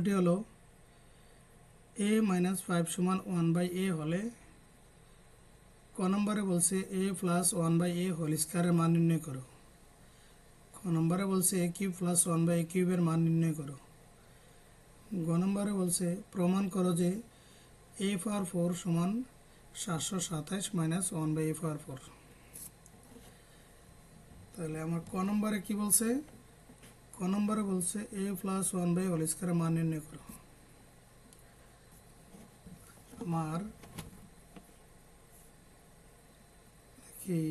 সূত্রটি হলো a minus 5 সমান 1/a হলে ক নম্বরে বলছে a প্লাস 1/a হোল স্কয়ারের মান নির্ণয় করো। খ নম্বরে বলছে a কিউব প্লাস 1/a কিউবের মান নির্ণয় করো। গ নম্বরে বলছে প্রমাণ করো যে a পাওয়ার 4 সমান 727 মাইনাস 1/a পাওয়ার 4। তাহলে আমার ক নম্বরে কি বলছে? ক নম্বরে বলছে a প্লাস 1/a হোল স্কয়ারের মান নির্ণয় করো। আমার কি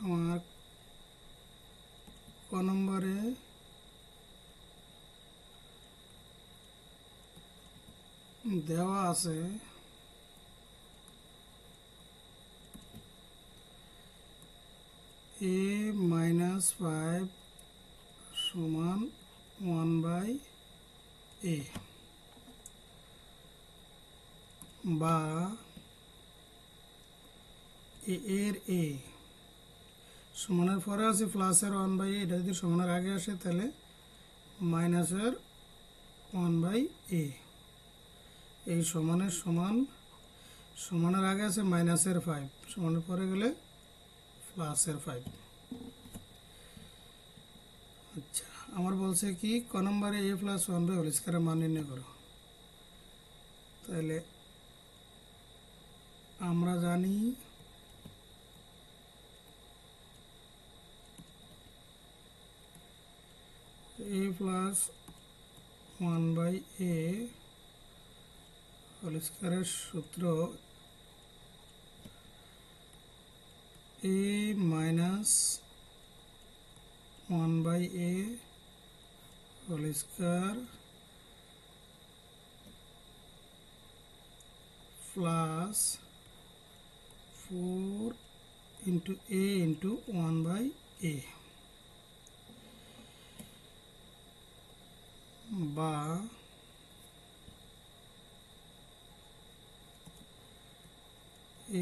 আমার ক নম্বরে দেওয়া আছে a মাইনাস 5 সমান 1/a বা এর a সমানের পরে আছে প্লাসের 1/a, এটা যদি সমানের আগে আসে তাহলে মাইনাসের 1/a। এই সমানের সমান, সমানের আগে আছে মাইনাসের 5, সমানের পরে গেলে প্লাসের 5। আচ্ছা, আমার বলছে কি ক নম্বরে a প্লাস 1/a হোল স্কয়ারের মান নির্ণয় করো। তাহলে আমরা জানি a প্লাস 1/a হোল স্কয়ারের সূত্র a minus 1/a whole square plus 4 into a into 1/a বা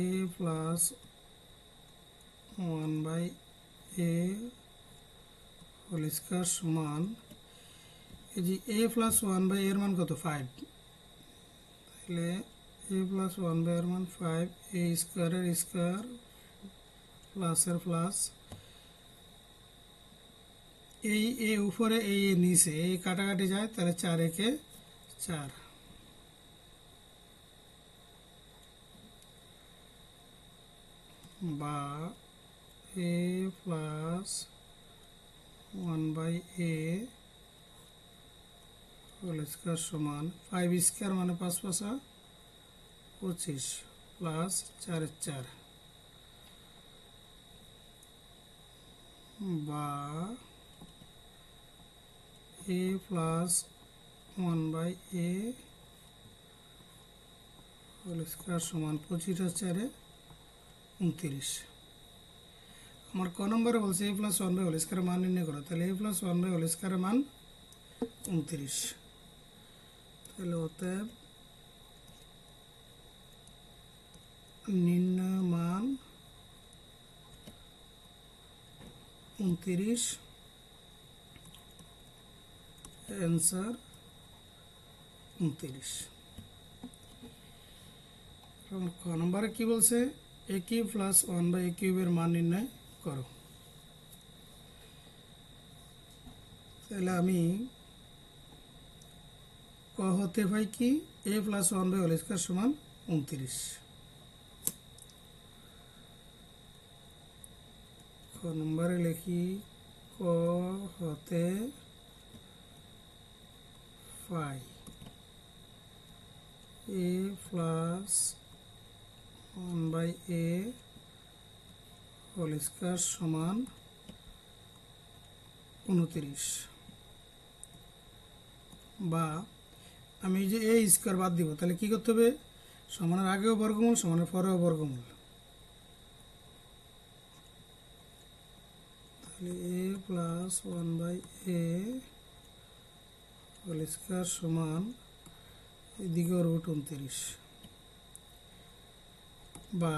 a প্লাস 1/a হোল স্কয়ার সমান, এই যে a প্লাস 1/a এর মান কত? 5। তাহলে a প্লাস 1/a এর মান 5, a স্কয়ারের স্কয়ার প্লাসের প্লাস, এই এ উপরে এই এ নিচে এই কাটাকাটি যায়, তাহলে 4 একে 4 বা a প্লাস 1/a হোল স্কয়ার সমান 5 স্কয়ার মানে 5 5 25 প্লাস 4 4 বা a প্লাস 1/a হোল স্কয়ার সমান 25 আর 4 29। আমার ক নম্বরে বলছে a প্লাস 1/a হোল স্কয়ারের মান নির্ণয় করো। তাহলে a প্লাস 1/a হোল স্কয়ারের মান 29। তাহলে অতএব নির্ণয় মান 29, অ্যান্সার 29। ক নম্বরে কি বলছে? a কিউব প্লাস 1/a কিউবের মান নির্ণয় করো। তাহলে আমি ক হতে পাই কি a প্লাস 1/a হোল স্কয়ার সমান 29। ক নম্বরে লিখি ক হতে পাই a প্লাস 1/a হোল স্কয়ার সমান 29 বা আমি যে a স্কয়ার বাদ দিব, তাহলে কি করতে হবে? সমানের আগেও বর্গমূল, সমানের পরেও বর্গমূল। তাহলে a প্লাস 1/a হোল স্কয়ার সমান এদিকেও √29 বা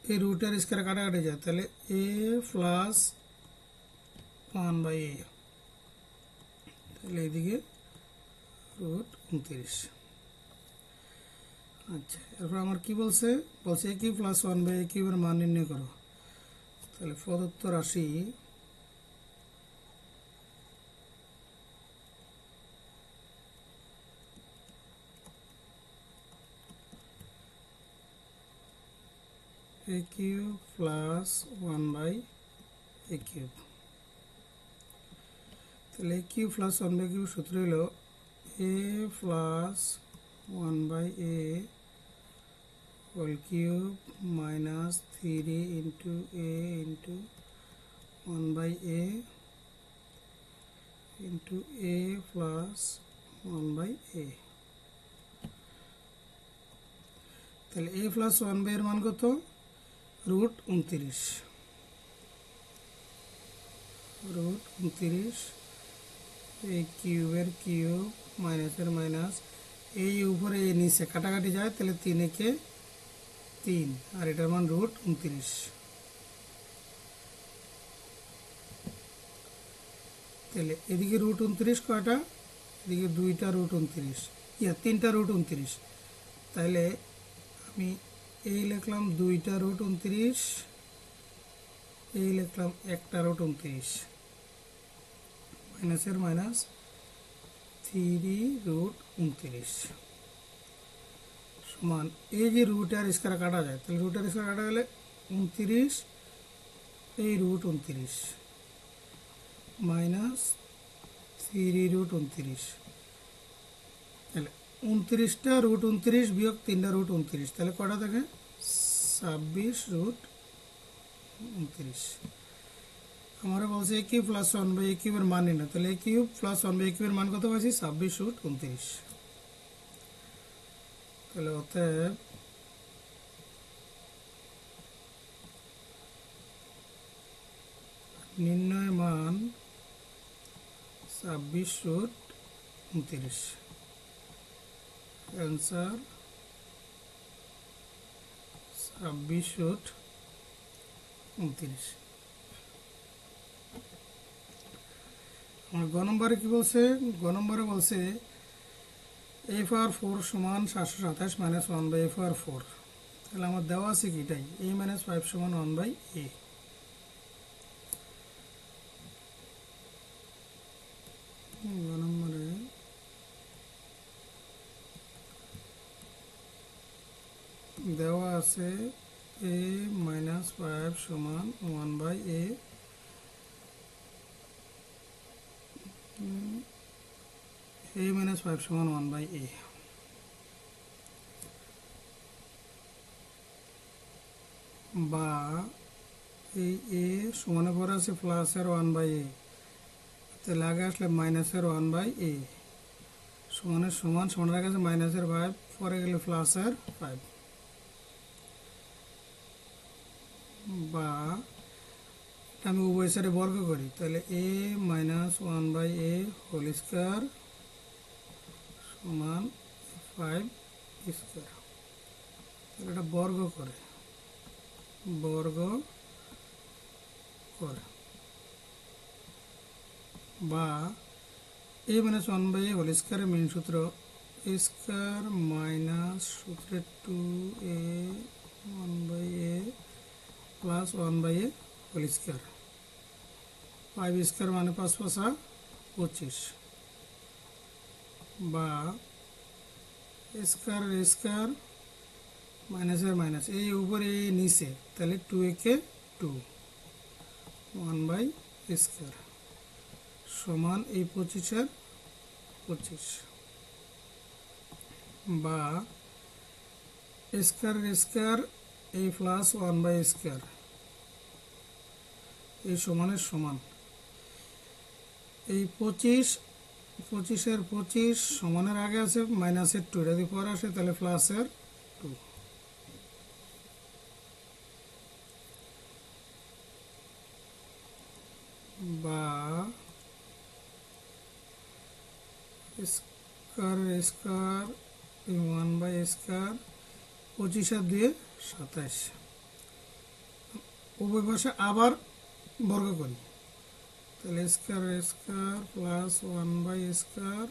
এই রুটের স্কয়ার কাটাকাটি যায়, তাহলে এ প্লাস 1/a, তাহলে এইদিকে √29। আচ্ছা, এরপর আমার কি বলছে, এ কিউব প্লাস 1/a কিউবের মান নির্ণয় করো। তাহলে প্রদত্ত রাশি এ কিউব প্লাস 1/a কিউব, তাহলে এ কিউব প্লাস 1/a কিউব সূত্র হলো A plus 1/a whole cube minus 3 into A into 1/a into A plus 1/a। তাহলে এ প্লাস 1/a এর মান কত? √29। এই কিউবের কিউব মাইনাসের মাইনাস, এই উপরে এই নিচে কাটাকাটি যায়, তাহলে 3 একে 3, আর এটার মান √29। তাহলে এদিকে √29 কয়টা? এদিকে 2টা √29, 3টা √29। তাহলে আমি এই লিখলাম 2টা √29, এই লিখলাম 1টা √29, মাইনাসের মাইনাস 3√29 সমান, এই যে রুটের স্কয়ার কাটা যায়, তাহলে রুটের স্কয়ার কাটা গেলে 29, এই √29 মাইনাস 3√29, তাহলে 29টা √29 বিয়োগ 3টা √29, তাহলে কটা থাকে? 26√29। আমরা বলছি এ কিউব প্লাস 1/a কিউবের মান নিন, তাহলে এ কিউব প্লাস 1/a কিউবের মান কত পাইছি? 26√29। তাহলে অতএব নির্ণয় মান 26√29, অ্যান্সার 26√29। আমার গ নম্বরে কি বলছে? গ নম্বরে বলছে a⁴ সমান 727 মাইনাস 1/a⁴। তাহলে আমার দেওয়া আছে কি এটাই, a - 5 সমান 1/a। গ নম্বরে দেওয়া আছে a - 5 সমান 1/a, a - 5 সমান 1/a, বা এই a সমানের পরে আছে প্লাসের 1/a, তাহলে আগে আসলে মাইনাসের 1/a, সমানের সমান, সমানের আগে আছে মাইনাসের 5, পরে গেলে প্লাসের 5, বা আমি উভয় সাইডে বর্গ করি, তাহলে a - 1/a হোল স্কয়ার সমান 5 স্কয়ার, তাহলে এটা বর্গ করে বা a - 1/a হোল স্কয়ারের মেন সূত্র a স্কয়ার মাইনাস সূত্রের 2a 1/a plus 1/a whole square, 5 square মানে 5 × 5 = 25, বা স্কয়ার মাইনাসের মাইনাস, এই উপরে এই নিচে, তাহলে 2 একে 2 1/a স্কয়ার সমান এই 25-এর 25, বা স্কয়ার এই প্লাস 1/a স্কয়ার, এই সমানের সমান এই 25-এর 25 সমানের আগে আছে মাইনাসের 2, যদি পরে আসে তাহলে প্লাসের 2, বা স্কয়ার 1/a স্কয়ার, 25 আর 2 27, উভয় পাশে আবার বর্গ করি, তাহলে স্কয়ার স্কয়ার প্লাস 1/স্কয়ার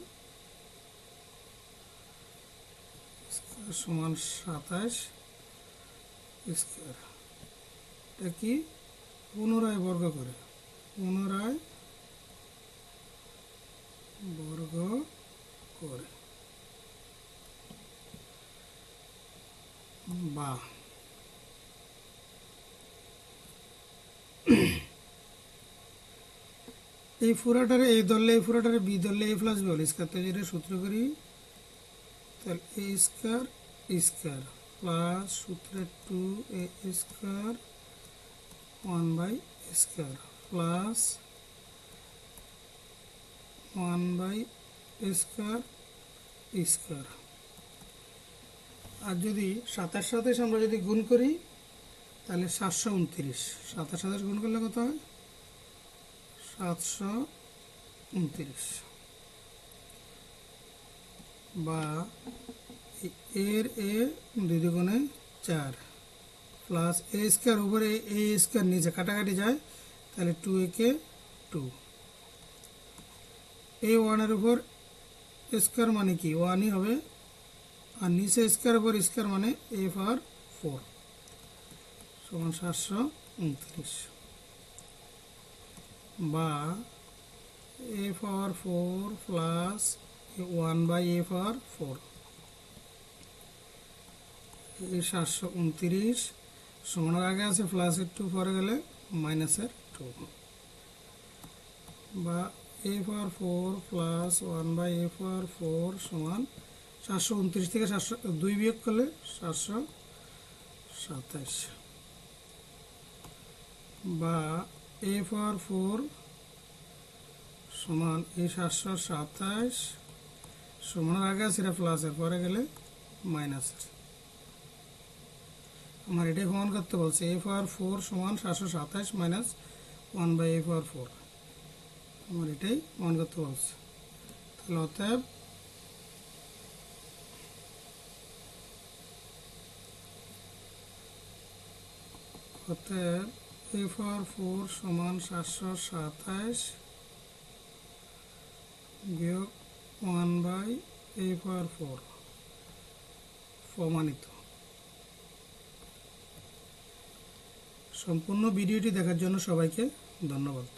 সমান 27 স্কয়ার। এটা কি পুনরায় বর্গ করে, পুনরায় বর্গ করে বা এই পুরাটারে এই ধরলে এই পুরাটারে বি ধরলে এ প্লাস বি হোল স্কয়ার, তো যেটা সূত্র করি, তাহলে এ স্কয়ার স্কয়ার প্লাস সূত্রে 2a স্কয়ার 1/স্কয়ার প্লাস 1/স্কয়ার স্কয়ার। আর যদি 27 আমরা যদি গুণ করি তাহলে 729, 27 গুণ করলে কত হয় 729, বা এর এ 2 দুগুণে 4 প্লাস এ স্কয়ার উপরে এ স্কয়ার নিচে কাটাকাটি যায়, তাহলে 2a কে 2, এই 1 উপর স্কয়ার মানে কি 1ই হবে, আর নিচে স্কয়ার উপর স্কয়ার মানে a পাওয়ার 4 সমান 729, বা a পাওয়ার 4 প্লাস 1/a পাওয়ার 4, এই 729 সমানের আগে আছে প্লাসের 2, পরে গেলে মাইনাসের 2, বা a পাওয়ার 4 প্লাস 1/a পাওয়ার 4 সমান 729 থেকে 2 বিয়োগ করলে 727, বা a পাওয়ার 4 সমান এই 727 সমানের আগে আছে এটা প্লাসের, পরে গেলে মাইনাসের। আমার এটাই প্রমাণ করতে বলছে a পাওয়ার 4 সমান 727 মাইনাস 1/a পাওয়ার 4, আমার এটাই প্রমাণ করতে বলছে। তাহলে অতএব a পাওয়ার 4 সমান 727 বিয়োগ 1/a পাওয়ার 4 প্রমাণিত। সম্পূর্ণ ভিডিওটি দেখার জন্য সবাইকে ধন্যবাদ।